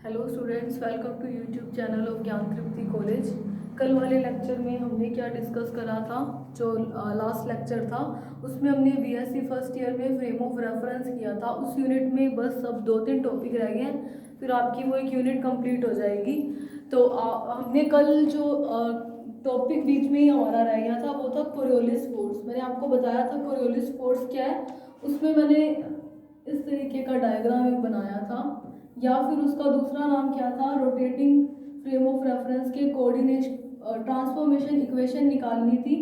Hello students, welcome to YouTube channel of Gyan Tripti college. कल वाले lecture में हमने क्या डिस्कस करा था, जो लास्ट लेक्चर था उसमें हमने बीएससी फर्स्ट ईयर में फ्रेम ऑफ रेफरेंस किया था। उस यूनिट में बस अब 2-3 टॉपिक रह गए हैं, फिर आपकी वो एक यूनिट कंप्लीट हो जाएगी। तो हमने कल जो टॉपिक बीच में ही हमारा रह गया था वो था कोरियोलिस फोर्स। मैंने आपको बताया था कोरियोलिस फोर्स क्या है। उसमें मैंने इस तरीके का डायग्राम एक बनाया था, या फिर उसका दूसरा नाम क्या था, रोटेटिंग फ्रेम ऑफ रेफरेंस के कोऑर्डिनेशन ट्रांसफॉर्मेशन इक्वेशन निकालनी थी।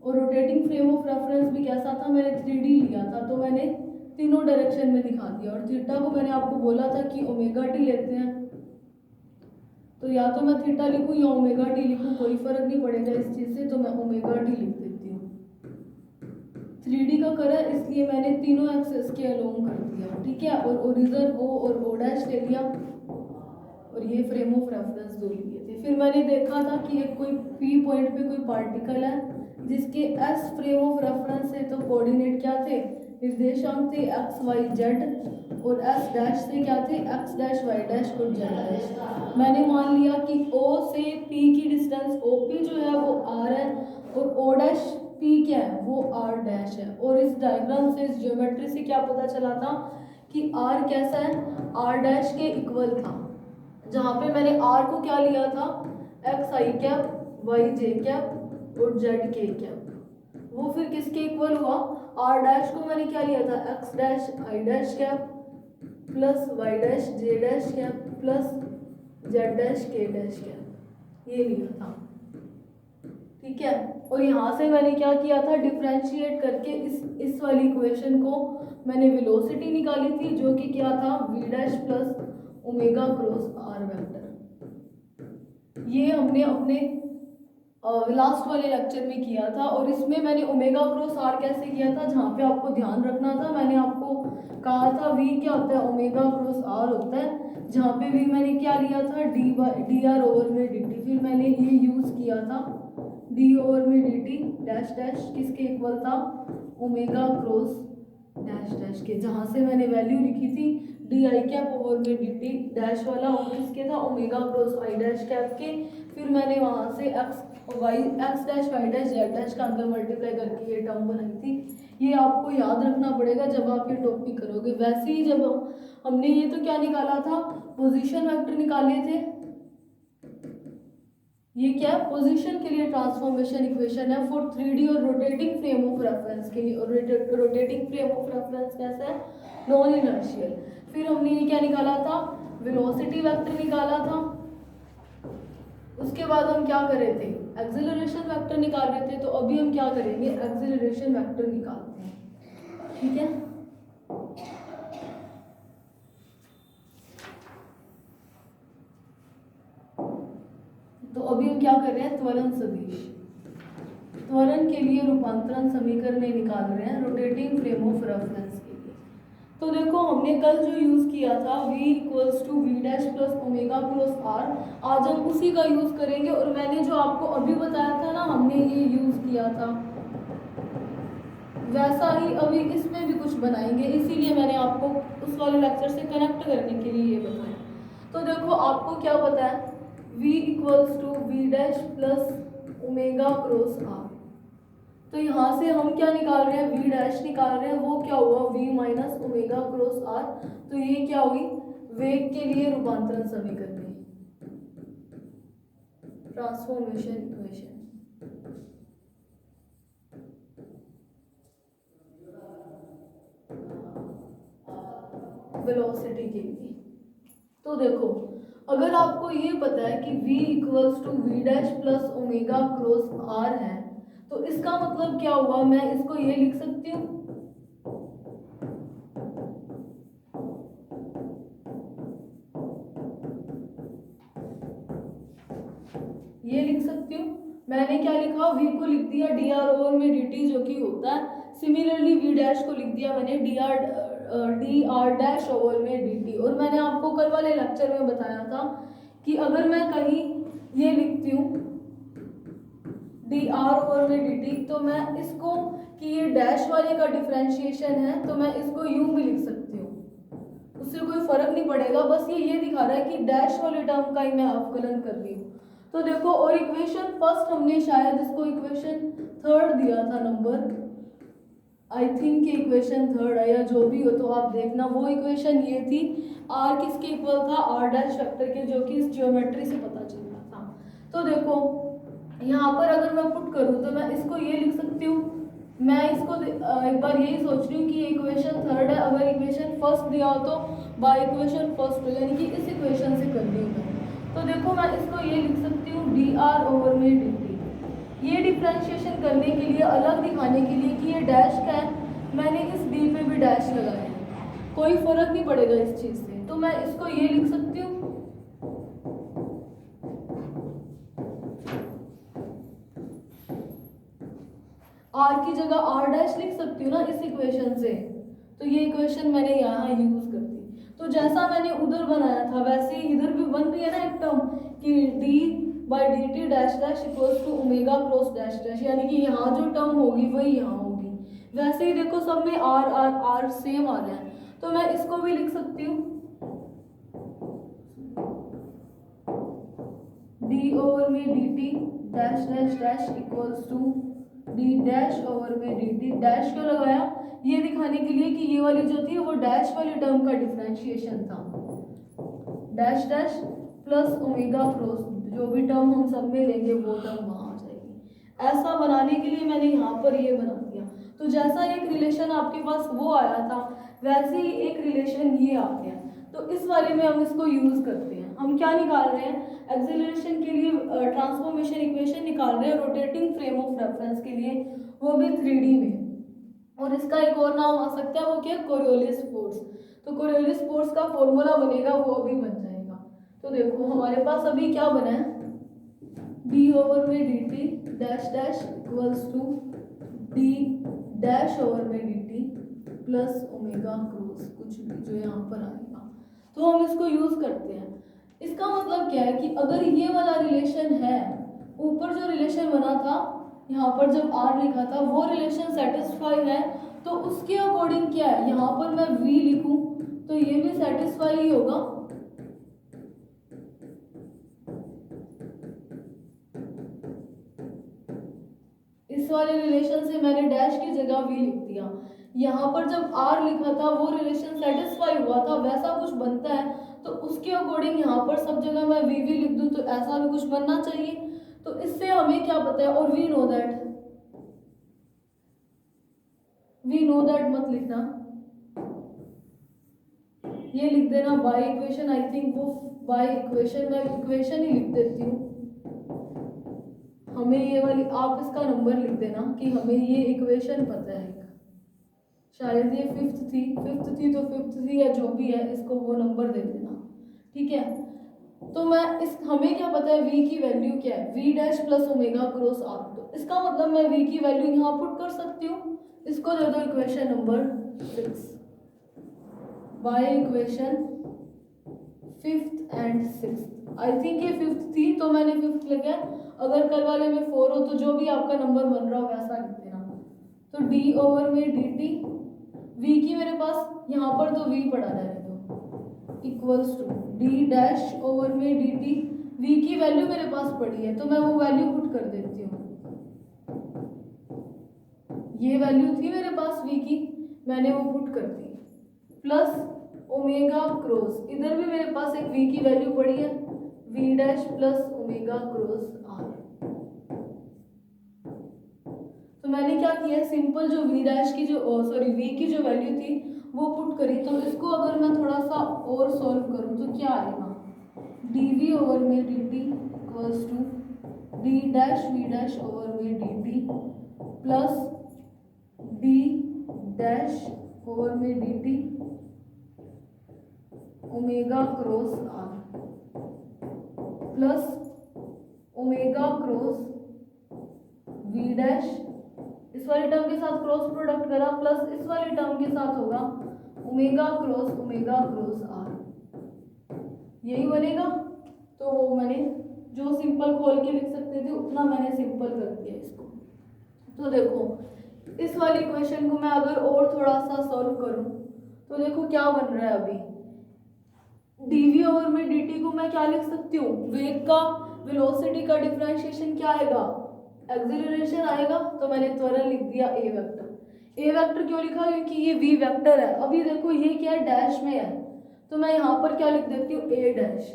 और रोटेटिंग फ्रेम ऑफ रेफरेंस भी कैसा था, मैंने 3D लिया था, तो मैंने तीनों डायरेक्शन में दिखा दिया। और थीटा को मैंने आपको बोला था कि ओमेगा टी लेते हैं, तो या तो मैं थीटा लिखूं या ओमेगा टी लिखूं, कोई फर्क नहीं पड़ेगा इस चीज़ से, तो मैं ओमेगा टी लिख देती हूँ। 3D का करा इसलिए मैंने तीनों एक्सेस के अलोंग कर दिया, ठीक है। और ओरिजिन ओ और ओ डैश ले लिया, और ये फ्रेम ऑफ रेफरेंस दो लिए थे। फिर मैंने देखा था कि एक कोई पी पॉइंट पे कोई पार्टिकल है जिसके एस फ्रेम ऑफ रेफरेंस है, तो कोऑर्डिनेट क्या थे, निर्देशांक थे एक्स वाई जेड, और एस डैश से क्या थे, एक्स डैश वाई डैश और जेड डैश। मैंने मान लिया कि ओ से पी की डिस्टेंस ओ पी जो है वो आर है, और ओ डैश पी क्या है, वो आर डैश है। और इस डायग्राम से, इस ज्योमेट्री से क्या पता चला था कि आर कैसा है, आर डैश के इक्वल था। जहाँ पे मैंने आर को क्या लिया था, एक्स आई कैप, वाई जे कैप और जेड के कैप, वो फिर किसके इक्वल हुआ, आर डैश को मैंने क्या लिया था, x dash i dash cap plus y dash j dash cap plus z dash k dash cap, ये लिया था, ठीक है। और यहाँ से मैंने क्या किया था, डिफरेंशिएट करके इस वाली इक्वेशन को मैंने वेलोसिटी निकाली थी, जो कि क्या था, v dash plus omega cross are vector. ये हमने अपने लास्ट वाले लेक्चर में किया था। और इसमें मैंने ओमेगा क्रॉस आर कैसे किया था, जहाँ पे आपको ध्यान रखना था, मैंने आपको कहा था वी क्या होता है, ओमेगा क्रॉस आर होता है, जहाँ पे वी मैंने क्या लिया था, डी आर ओवर में डी टी। फिर मैंने ये यूज किया था डी ओवर में डी टी डैश डैश किसके इक्वल था, ओमेगा क्रॉस डैश डैश के, जहाँ से मैंने वैल्यू लिखी थी डी आई कैप ओवर में डी टी डैश वाला, और किसके था, omega cross i dash cap के। फिर मैंने वहाँ से x dash y dash z dash का अंदर मल्टीप्लाई करके ये टर्म बनाई थी। ये आपको याद रखना पड़ेगा जब आप ये टॉपिक करोगे। वैसे ही जब हमने ये तो क्या निकाला था, पोजीशन वेक्टर निकाले थे। ये क्या है, पोजीशन के लिए ट्रांसफॉर्मेशन इक्वेशन है फॉर 3D और रोटेटिंग फ्रेम ऑफ रेफरेंस के लिए। और रोटेटिंग फ्रेम ऑफ रेफरेंस कैसा है, नॉन इनर्शियल। फिर हमने ये क्या निकाला था, वेलोसिटी वेक्टर निकाला था। उसके बाद हम क्या कर रहे थे, एक्सेलरेशन वेक्टर निकाल रहे थे। तो अभी हम क्या करेंगे, एक्सेलरेशन वेक्टर निकालते हैं, ठीक है। तो अभी हम क्या कर रहे हैं, त्वरण सदिश, त्वरण के लिए रूपांतरण समीकरण निकाल रहे हैं रोटेटिंग फ्रेम ऑफ रेफरेंस के लिए। तो देखो हमने कल जो यूज किया था v equals to v dash plus omega plus r, आज हम उसी का यूज करेंगे। और मैंने जो आपको अभी बताया था ना, हमने ये यूज किया था, वैसा ही अभी इसमें भी कुछ बनाएंगे, इसीलिए मैंने आपको उस वाले लेक्चर से कनेक्ट करने के लिए ये बताया। तो देखो आपको क्या पता है, v equals to v dash plus omega cross r. तो यहाँ से हम क्या निकाल रहे हैं, v डैश निकाल रहे हैं, वो क्या हुआ, v minus omega cross r. तो ये क्या हुई, वेग के लिए रूपांतरण समीकरण, ट्रांसफॉर्मेशन इक्वेशन। वेलोसिटी के लिए। तो देखो अगर आपको ये पता है कि v equals to v dash plus omega cross r है, तो इसका मतलब क्या हुआ, मैं इसको ये लिख सकती हूँ, ये लिख सकती हूँ। मैंने क्या लिखा, v को लिख दिया डी आर ओवर में डी टी, जो कि होता है। सिमिलरली v डैश को लिख दिया मैंने डी आर डैश ओवर में डी टी। और मैंने आपको कल वाले लेक्चर में बताया था कि अगर मैं कहीं ये लिखती हूँ डी आर ओवर में डी टी, तो मैं इसको कि ये डैश वाले का डिफरेंशिएशन है, तो मैं इसको यूं भी लिख सकती हूँ, उससे कोई फर्क नहीं पड़ेगा, बस ये दिखा रहा है कि डैश वाले टर्म का ही मैं अवकलन कर रही हूँ। तो देखो, और इक्वेशन फर्स्ट हमने शायद इसको इक्वेशन थर्ड दिया था number, I think equation third है या जो भी हो, तो आप देखना वो इक्वेशन ये थी, आर किसके इक्वल था, आर डैश वेक्टर के, जो कि इस ज्योमेट्री से पता चल रहा था। तो देखो यहाँ पर अगर मैं पुट करूँ तो मैं इसको ये लिख सकती हूँ, मैं इसको एक बार यही सोच रही हूँ कि ये इक्वेशन थर्ड है, अगर इक्वेशन फर्स्ट दिया हो तो बाय इक्वेशन फर्स्ट, यानी कि इस इक्वेशन से कर रही हूँ मैं। तो देखो मैं इसको ये लिख सकती हूँ डी आर ओवर में डी टी। ये डिफ्रेंशिएशन करने के लिए, अलग दिखाने के लिए कि ये डैश का है, मैंने इस डी पे भी डैश लगाया है, कोई फर्क नहीं पड़ेगा इस चीज़ से। तो मैं इसको ये लिख सकती हूँ आर की जगह आर डैश लिख सकती हूँ ना इस इक्वेशन से, तो ये इक्वेशन मैंने यहाँ यूज कर दी। तो जैसा मैंने उधर बनाया था वैसे ही इधर भी बन रही है ना एक टर्म कि d by d T dash dash equals to omega cross dash dash, यानी कि यहाँ जो टर्म होगी वही यहाँ होगी। वैसे ही देखो सब में आर आर आर सेम आ रहा है, तो मैं इसको भी लिख सकती हूँ डी ओवर में D T dash dash dash equals to D dash over में डी टी। डैश क्यों लगाया, ये दिखाने के लिए कि ये वाली जो थी वो डैश वाली टर्म का डिफरेंशिएशन था, dash dash plus omega cross, जो भी टर्म हम सब में लेंगे वो टर्म वहाँ आ जाएगी। ऐसा बनाने के लिए मैंने यहाँ पर ये बना दिया। तो जैसा एक रिलेशन आपके पास वो आया था वैसे ही एक रिलेशन ये आ गया। तो इस वाले में हम इसको यूज करते हैं। हम क्या निकाल रहे हैं, एक्सेलरेशन के लिए ट्रांसफॉर्मेशन इक्वेशन निकाल रहे हैं रोटेटिंग फ्रेम ऑफ रेफरेंस के लिए, वो भी 3D में। और इसका एक और नाम आ सकता है, वो क्या, कोरियोलिस फोर्स। तो कोरियोलिस फोर्स का फॉर्मूला बनेगा, वो भी बन जाएगा। तो देखो हमारे पास अभी क्या बना है, डी ओवर में D T dash dash equals to D dash over में D T plus omega cross कुछ भी जो यहाँ पर आएगा। तो हम इसको यूज करते हैं। इसका मतलब क्या है कि अगर ये वाला रिलेशन है, ऊपर जो रिलेशन बना था यहाँ पर जब आर लिखा था वो रिलेशन सेटिस्फाई है, तो उसके अकॉर्डिंग क्या है, यहाँ पर मैं वी लिखूं तो ये भी सेटिस्फाई ही होगा। इस वाले रिलेशन से मैंने डैश की जगह वी लिख दिया। यहाँ पर जब आर लिखा था वो रिलेशन सेटिस्फाई हुआ था, वैसा कुछ बनता है तो उसके अकॉर्डिंग यहाँ पर सब जगह मैं वी लिख दूं, तो ऐसा भी कुछ बनना चाहिए। तो इससे हमें क्या पता है, और वी नो दैट मत लिखना, ये लिख देना बाय इक्वेशन। आई थिंक वो बाय इक्वेशन, मैं इक्वेशन ही लिख देती हूँ। हमें ये वाली, आप इसका नंबर लिख देना कि हमें ये इक्वेशन पता है, शायद ये फिफ्थ थी तो फिफ्थ थी या जो भी है, इसको वो नंबर दे देना, ठीक है। तो मैं इस, हमें क्या पता है v की वैल्यू क्या है, v dash plus omega cross r. तो इसका मतलब मैं v की वैल्यू यहाँ पुट कर सकती हूँ, इसको दे दो equation number 6 by equation fifth and sixth. I think ये फिफ्थ थी तो मैंने फिफ्थ लिखा, अगर कल वाले में 4 हो तो जो भी आपका नंबर बन रहा हो वैसा लिख देना। तो d ओवर में dt, v की मेरे पास यहाँ पर तो v पड़ा रहने दो, equals to d dash over में dt, v की वैल्यू मेरे पास पड़ी है तो मैं वो वैल्यू पुट कर देती हूँ। ये वैल्यू थी मेरे पास v की, मैंने वो पुट कर दी, प्लस ओमेगा क्रॉस, इधर भी मेरे पास एक v की वैल्यू पड़ी है, v dash plus omega cross r। तो मैंने क्या किया, सिंपल जो v डैश की जो v की जो वैल्यू थी वो पुट करी। तो इसको अगर मैं थोड़ा सा और सॉल्व करूँ तो क्या आएगा, dv ओवर में dt equals to d dash v dash over में dt plus d dash over में dt omega cross r plus omega cross v dash, इस वाली टर्म के साथ क्रॉस प्रोडक्ट करा, प्लस इस वाली टर्म के साथ होगा ओमेगा क्रॉस r, यही बनेगा। तो वो मैंने जो सिंपल खोल के लिख सकते थे उतना मैंने सिंपल कर दिया इसको। तो देखो इस वाली इक्वेशन को मैं अगर और थोड़ा सा सॉल्व करूं तो देखो क्या बन रहा है, अभी dv ओवर में dt को मैं क्या लिख सकती हूँ, वेग का वेलोसिटी का डिफरेंशिएशन क्या आएगा, एक्सेलरेशन आएगा। तो मैंने त्वरण लिख दिया a वेक्टर। a वेक्टर क्यों लिखा, क्योंकि ये v वेक्टर है। अभी देखो ये क्या है, डैश में है, तो मैं यहाँ पर क्या लिख देती हूँ, a डैश।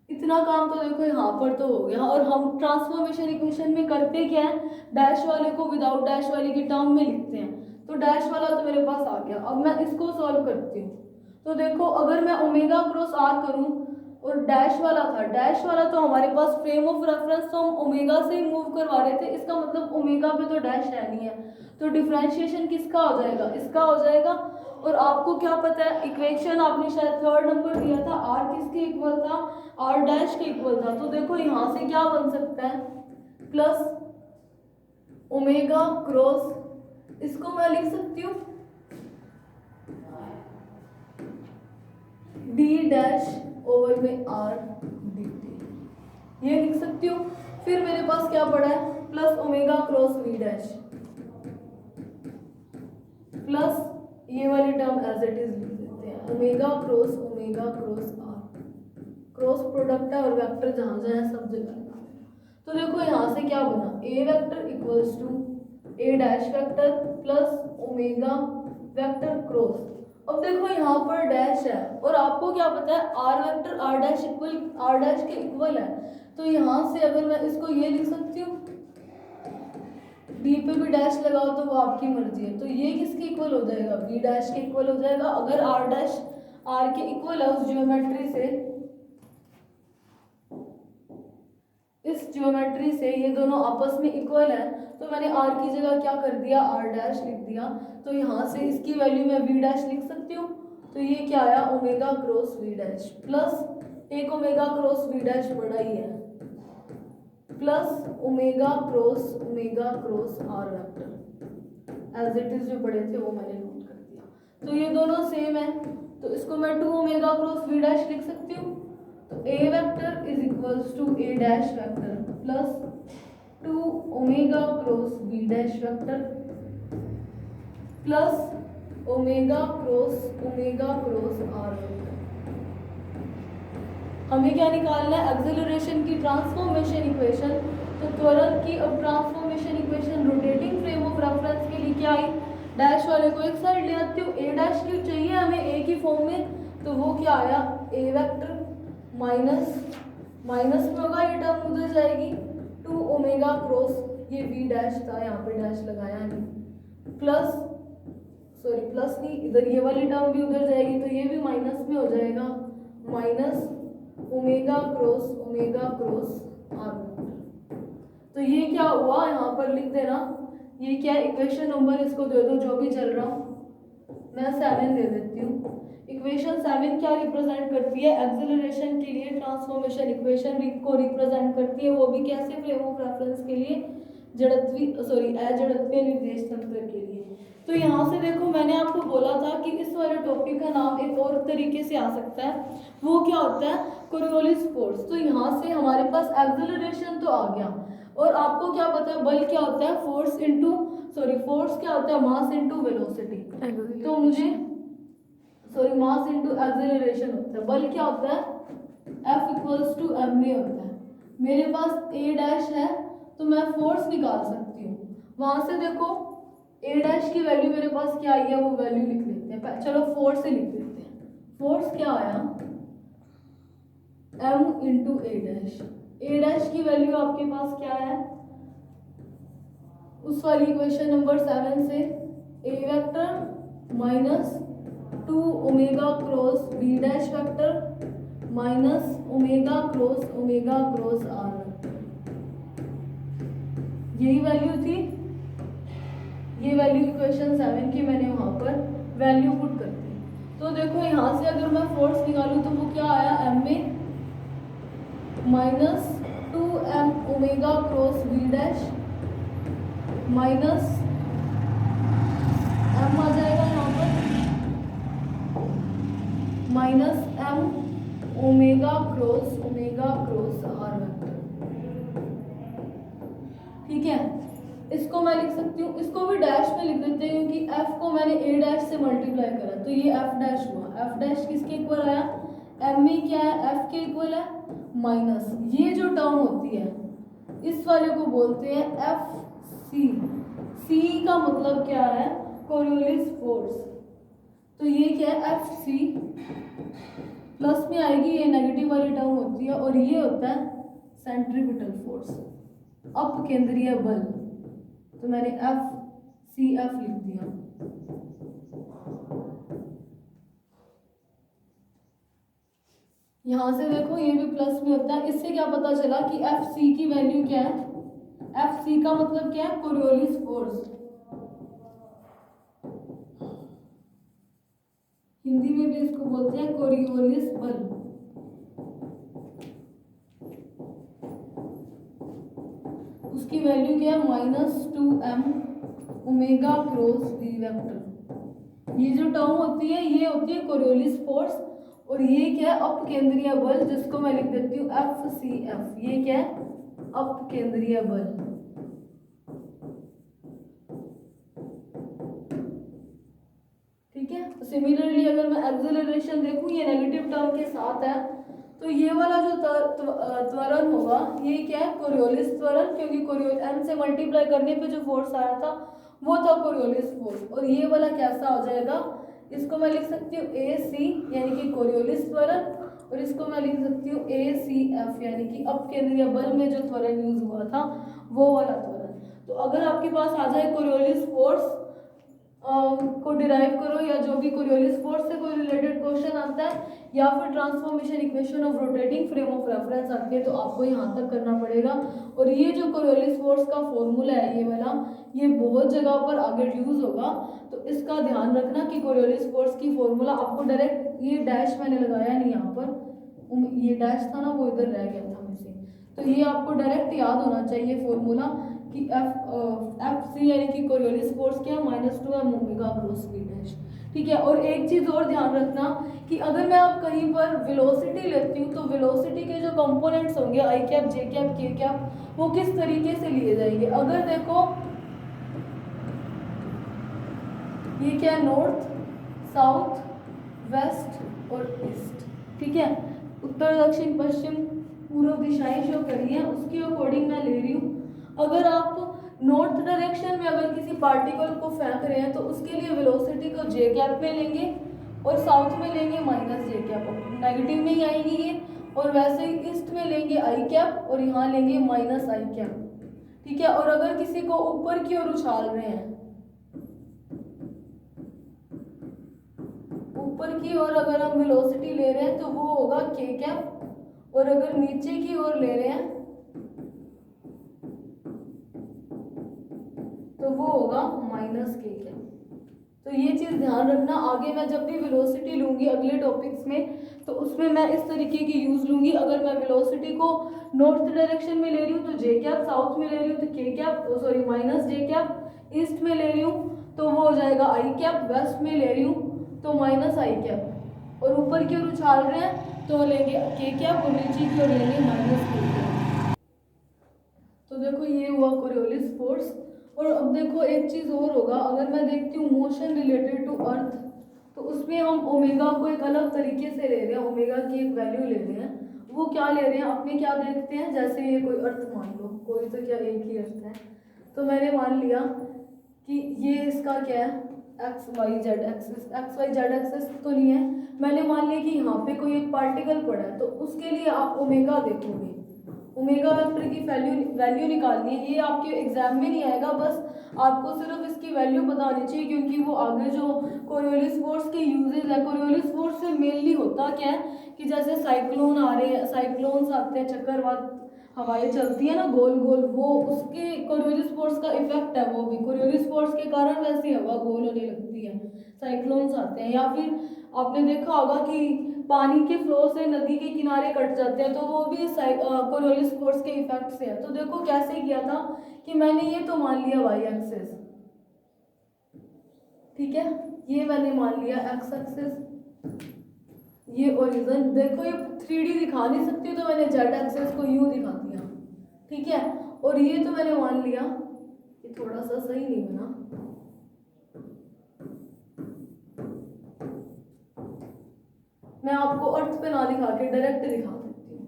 इतना काम तो देखो यहाँ पर तो हो गया। और हम ट्रांसफॉर्मेशन इक्वेशन में करते क्या है, डैश वाले को विदाउट डैश वाले की टर्म में लिखते हैं। तो डैश वाला तो मेरे पास आ गया। अब मैं इसको सॉल्व करती हूँ। तो देखो अगर मैं ओमेगा क्रॉस आर करूँ और डैश वाला था, डैश वाला तो हमारे पास फ्रेम ऑफ रेफरेंस तो हम ओमेगा से ही मूव करवा रहे थे, इसका मतलब ओमेगा पे तो डैश है नहीं है, तो डिफरेंशिएशन किसका हो जाएगा, इसका हो जाएगा। और आपको क्या पता है, इक्वेशन आपने शायद 3rd नंबर दिया था, आर किसके इक्वल था, आर डैश के इक्वल था। तो देखो यहाँ से क्या बन सकता है, प्लस ओमेगा क्रॉस, इसको मैं लिख सकती हूँ डी डैश ओवर में आर डी टी, ये लिख सकती हूँ। फिर मेरे पास क्या पड़ा है, plus omega cross we dash, plus ये वाली टर्म एज इट इज लिख देते हैं, omega cross r, cross product है और वेक्टर जहां जहां सब जगह है। तो देखो यहाँ से क्या बना, A vector equals to A dash vector plus omega vector cross. अब देखो यहाँ पर डैश है और आपको क्या पता है, r vector r dash equal r dash के इक्वल है। तो यहाँ से अगर मैं इसको ये लिख सकती हूँ, डी पे भी डैश लगाओ तो वो आपकी मर्जी है। तो ये किसके इक्वल हो जाएगा, बी डैश के इक्वल हो जाएगा। अगर आर डैश आर के इक्वल है उस ज्योमेट्री से, इस ज्योमेट्री से ये दोनों आपस में इक्वल है, तो मैंने आर की जगह क्या कर दिया, आर डैश लिख दिया। तो यहाँ से इसकी वैल्यू मैं वी डैश लिख सकती हूँ। तो ये क्या आया, omega cross we dash plus एक ओमेगा क्रॉस वी डैश बड़ा ही है, plus omega cross are vector as it is, जो बड़े थे वो मैंने नोट कर दिया। तो ये दोनों सेम है, तो इसको मैं 2 ओमेगा क्रॉस वी डैश लिख सकती हूँ। तो A vector is equals to A dash vector plus 2 omega cross we dash vector plus omega cross are vector. हमें क्या निकालना है, एक्सेलरेशन की ट्रांसफॉर्मेशन इक्वेशन। तो त्वरण की अब transformation equation rotating frame of reference के लिए क्या आई, डैश वाले को एक साइड ले आती हूँ, ए डैश क्यों चाहिए हमें ए की फॉर्म में, तो वो क्या आया, ए वेक्टर माइनस में होगा, ये टर्म उधर जाएगी, 2 ओमेगा क्रॉस, ये वी डैश था यहाँ पे डैश लगाया नहीं, प्लस नहीं, इधर ये वाली टर्म भी उधर जाएगी, तो ये भी माइनस में हो जाएगा, minus omega cross are vector. तो ये क्या हुआ, यहाँ पर लिख देना, ये क्या है, इक्वेशन नंबर इसको दे दो जो भी चल रहा, मैं 7 दे देती हूँ। इक्वेशन 7 क्या रिप्रेजेंट करती है, एक्सेलरेशन के लिए ट्रांसफॉर्मेशन इक्वेशन को रिप्रेजेंट करती है, वो भी कैसे, फ्रेम ऑफ रेफरेंस के लिए, अजड़त्वीय निर्देश तंत्र के लिए। तो यहाँ से देखो मैंने आपको बोला था कि इस वाले टॉपिक का नाम एक और तरीके से आ सकता है, वो क्या होता है, कोरियोलिस फोर्स। तो यहाँ से हमारे पास एक्सेलरेशन तो आ गया, और आपको क्या पता है बल क्या होता है, फोर्स क्या होता है, मास इनटू वेलोसिटी। तो मुझे मास इनटू एक्सेलरेशन होता है, बल क्या होता है, F इक्वल्स टू एम में होता है। मेरे पास ए डैश है तो मैं फोर्स निकाल सकती हूँ, वहां से देखो ए डैश की वैल्यू मेरे पास क्या आई है, वो वैल्यू लिख लेते हैं, चलो फोर्स से लिख देते हैं। फोर्स क्या आया, m इंटू ए डैश। ए डैश की वैल्यू आपके पास क्या है, उस वाली इक्वेशन नंबर 7 से A vector minus 2 omega cross B dash vector minus omega cross are vector, यही वैल्यू थी। ये वैल्यू इक्वेशन 7 की मैंने वहां पर वैल्यू पुट कर दी। तो देखो यहाँ से अगर मैं फोर्स निकालूं तो वो क्या आया, m में minus 2m omega cross B dash minus m आ जाएगा यहाँ पर minus m omega cross are vector. ठीक है, इसको मैं लिख सकती हूँ, इसको भी डैश में लिख देते हैं क्योंकि f को मैंने a डैश से मल्टीप्लाई करा, तो ये f डैश हुआ। f डैश किसके इक्वल आया, एम ई क्या है, एफ के इक्वल है माइनस ये जो टर्म होती है इस वाले को बोलते हैं एफ सी। सी का मतलब क्या है, कोरियोलिस फोर्स। तो ये क्या है एफ सी, प्लस में आएगी ये नेगेटिव वाली टर्म होती है और ये होता है सेंट्रीपिटल फोर्स, अप केंद्रीय बल। तो मैंने एफ सी एफ लिख दिया। यहां से देखो ये भी प्लस में होता है। इससे क्या पता चला कि एफ सी की वैल्यू क्या है, एफ सी का मतलब क्या है, कोरियोलिस फोर्स। हिंदी में भी इसको बोलते हैं कोरियोलिस बल। उसकी वैल्यू क्या है, -2m omega cross V vector. ये जो टर्म होती है ये होती है कोरियोलिस फोर्स और ये क्या है, अप केंद्रीय बल, जिसको मैं लिख देती हूँ एफ सी एफ। ये क्या है, अप केंद्रीय बल। ठीक है। सिमिलरली अगर मैं एक्सेलरेशन देखूं, ये नेगेटिव टर्म के साथ है, तो ये वाला जो त्वरण होगा ये क्या है, कोरियोलिस त्वरण, क्योंकि कोरियोलिस एम से मल्टीप्लाई करने पे जो फोर्स आया था वो था कोरियोलिस फोर्स। और ये वाला कैसा हो जाएगा, इसको मैं लिख सकती हूँ ए सी यानी कि कोरियोलिस त्वरण, और इसको मैं लिख सकती हूँ ए सी एफ यानी कि अप केंद्रीय बल में जो त्वरण यूज हुआ था वो वाला त्वरण। तो अगर आपके पास आ जाए कोरियोलिस फोर्स को डिराइव करो, या जो भी कोरियोलिस फोर्स से कोई रिलेटेड क्वेश्चन आता है, या फिर transformation equation of rotating frame of reference आती है, तो आपको यहाँ तक करना पड़ेगा। और ये जो कोरियोलिस फोर्स का फॉर्मूला है ये वाला, ये बहुत जगह पर आगे यूज होगा, तो इसका ध्यान रखना कि कोरियोलिस फोर्स की फॉर्मूला आपको डायरेक्ट, ये डैश मैंने लगाया नहीं यहाँ पर, ये डैश था ना वो इधर रह गया था मुझसे, तो ये आपको डायरेक्ट याद होना चाहिए फॉर्मूला कि एफ सी यानी कि कोरियोलिस फोर्स क्या है, -2m omega cross we dash. ठीक है। और एक चीज और ध्यान रखना कि अगर मैं आप कहीं पर वेलोसिटी लेती हूँ तो वेलोसिटी के जो कंपोनेंट्स होंगे आई कैप, जे कैप, के कैप, वो किस तरीके से लिए जाएंगे। अगर देखो ये क्या है, नॉर्थ, साउथ, वेस्ट और ईस्ट। ठीक है। उत्तर, दक्षिण, पश्चिम, पूर्व दिशाएं शो करी है, उसके अकॉर्डिंग मैं ले रही हूँ। अगर आप नॉर्थ डायरेक्शन में अगर किसी पार्टिकल को फेंक रहे हैं तो उसके लिए वेलोसिटी को जे कैप में लेंगे और साउथ में लेंगे माइनस जे कैप, नेगेटिव में ही आएगी ये। और वैसे ही ईस्ट में लेंगे आई कैप और यहाँ लेंगे माइनस आई कैप। ठीक है। और अगर किसी को ऊपर की ओर उछाल रहे हैं, ऊपर की ओर अगर हम वेलोसिटी ले रहे हैं तो वो होगा के कैप, और अगर नीचे की ओर ले रहे हैं तो वो होगा माइनस के कैप। तो ये चीज ध्यान रखना, आगे मैं जब भी वेलोसिटी लूंगी अगले टॉपिक्स में तो उसमें मैं इस तरीके की यूज लूंगी। अगर मैं वेलोसिटी को नॉर्थ डायरेक्शन में ले रही हूँ तो जे कैप, साउथ में ले रही हूँ तो के कैप, सॉरी माइनस जे कैप, ईस्ट में ले रही हूँ तो वो हो जाएगा आई कैप, वेस्ट में ले रही हूँ तो माइनस आई कैप, और ऊपर की ओर उछाल रहे हैं तो लेंगे के कैप और नीचे की ओर लेंगे माइनस के कैप। तो देखो ये हुआ कोरियोलिस फोर्स। और अब देखो एक चीज और होगा, अगर मैं देखती हूँ मोशन रिलेटेड टू अर्थ, तो उसमें हम ओमेगा को एक अलग तरीके से ले रहे हैं, ओमेगा की एक वैल्यू ले रहे हैं। वो क्या ले रहे हैं, अपने क्या देखते हैं, जैसे ये कोई अर्थ मान लो, कोई तो क्या एक ही अर्थ है, तो मैंने मान लिया कि ये इसका क्या है, x y z axis, x y z axis तो नहीं है, मैंने मान लिया कि यहाँ पे कोई एक पार्टिकल पड़ा है, तो उसके लिए आप ओमेगा देखोगे, ओमेगा वेक्टर की वैल्यू निकालनी है। ये आपके एग्जाम में नहीं आएगा, बस आपको सिर्फ इसकी वैल्यू पता होनी चाहिए, क्योंकि वो आगे जो कोरियोलिस फोर्स के यूजेज है, कोरियोलिस फोर्स से मेनली होता क्या है कि जैसे साइक्लोन आ रहे हैं, साइक्लोन्स आते हैं, चक्रवात हवाएं चलती है ना गोल गोल, वो उसके कोरियोलिस फोर्स का इफेक्ट है, वो भी कोरियोलिस फोर्स के कारण वैसी हवा गोल होने लगती है, साइक्लोन्स आते हैं। या फिर आपने देखा होगा कि पानी के फ्लो से नदी के किनारे कट जाते हैं, तो वो भी कोरियोलिस फोर्स के इफेक्ट से है। तो देखो कैसे किया था कि मैंने ये तो मान लिया वाई एक्सिस, ठीक है, ये मैंने मान लिया एक्स एक्सिस, ये ओरिजिन, देखो ये 3D दिखा नहीं सकती तो मैंने जेड एक्सिस को यूं दिखा दिया, ठीक है। और ये तो मैंने मान लिया, ये थोड़ा सा सही नहीं बना, मैं आपको अर्थ पे ना दिखा के डायरेक्ट दिखा देती हूँ,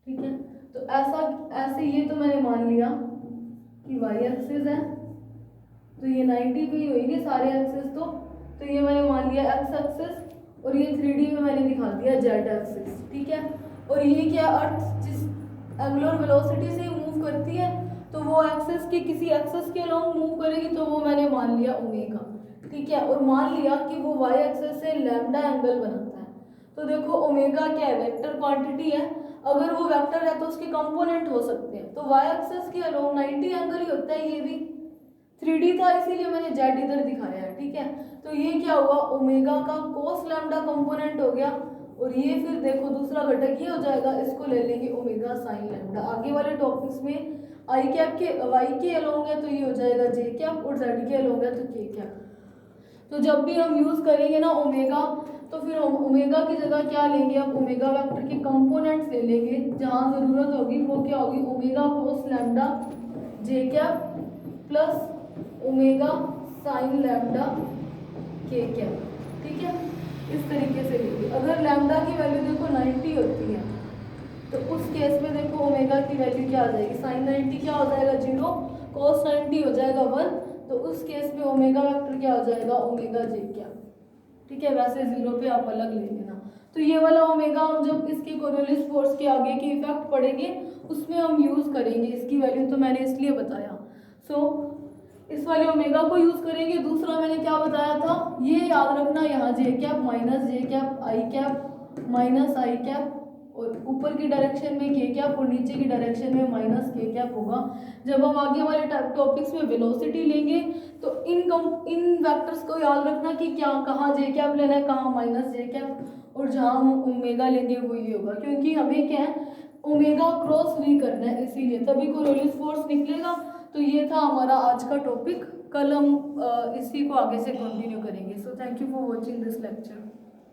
ठीक है। तो ऐसे ये तो मैंने मान लिया कि वाई एक्सिस है, तो ये 90 पे ही होंगे सारे एक्सिस। तो ये मैंने मान लिया एक्स एक्सिस, और ये 3D में मैंने दिखा दिया जेड एक्सिस, ठीक है। और ये क्या, अर्थ जिस एंगुलर वेलोसिटी से मूव करती है तो वो एक्सिस के किसी एक्सिस के अलोंग मूव करेगी, तो वो मैंने मान लिया ओमेगा, ठीक है। और मान लिया कि वो वाई एक्सिस से लैम्डा एंगल बनाता है। तो देखो ओमेगा क्या है, वेक्टर क्वांटिटी है, अगर वो वेक्टर है तो उसके कंपोनेंट हो सकते हैं, तो वाई एक्सिस के अलोंग 90 एंगल ही होता है। ये भी 3D था इसीलिए मैंने जेड इधर दिखाया है, ठीक है। तो ये क्या हुआ, ओमेगा का कोस लैम्डा कंपोनेंट हो गया, और ये फिर देखो दूसरा घटक ये हो जाएगा, इसको ले लेंगे ओमेगा साइन लैम्डा। आगे वाले टॉपिक्स में आई कैप के वाई के अलोंग है तो ये हो जाएगा जे कैप, और जेड के अलोंग है तो के कैप। तो जब भी हम यूज करेंगे ना ओमेगा, तो फिर ओमेगा की जगह क्या लेंगे, अब ओमेगा वेक्टर के कंपोनेंट्स ले लेंगे, जहां जरूरत होगी वो क्या होगी, omega cos lambda J cap plus omega sine lambda K cap, ठीक है। इस तरीके से लेंगे। अगर लैम्डा की वैल्यू देखो 90 होती है तो उस केस में देखो ओमेगा की वैल्यू क्या आ जाएगी, साइन 90 क्या हो जाएगा 0, कोस 90 हो जाएगा 1, तो उस केस में ओमेगा वेक्टर क्या हो जाएगा, ओमेगा जे क्या, ठीक है। वैसे 0 पे आप अलग ले लेना। तो ये वाला ओमेगा हम जब इसके कोरियोलिस फोर्स के आगे के इफेक्ट पड़ेंगे उसमें हम यूज करेंगे, इसकी वैल्यू तो मैंने इसलिए बताया। इस वाले ओमेगा को यूज करेंगे। दूसरा मैंने क्या बताया था, ये याद रखना, यहाँ जे कैप माइनस जे कैप आई कैप माइनस आई कैप, और ऊपर की डायरेक्शन में के कैप और नीचे की डायरेक्शन में माइनस के कैप होगा। जब हम आगे वाले टॉपिक्स में वेलोसिटी लेंगे तो इन वेक्टर्स को याद रखना कि क्या कहाँ जे कैप लेना है, कहाँ माइनस जे कैप, और जहाँ हम ओमेगा लेंगे वो ये होगा, क्योंकि हमें क्या है ओमेगा क्रॉस वी करना है, इसीलिए तभी कोरियोलिस फोर्स निकलेगा। तो ये था हमारा आज का टॉपिक, कल हम इसी को आगे से कंटिन्यू करेंगे। So thank you for watching this lecture.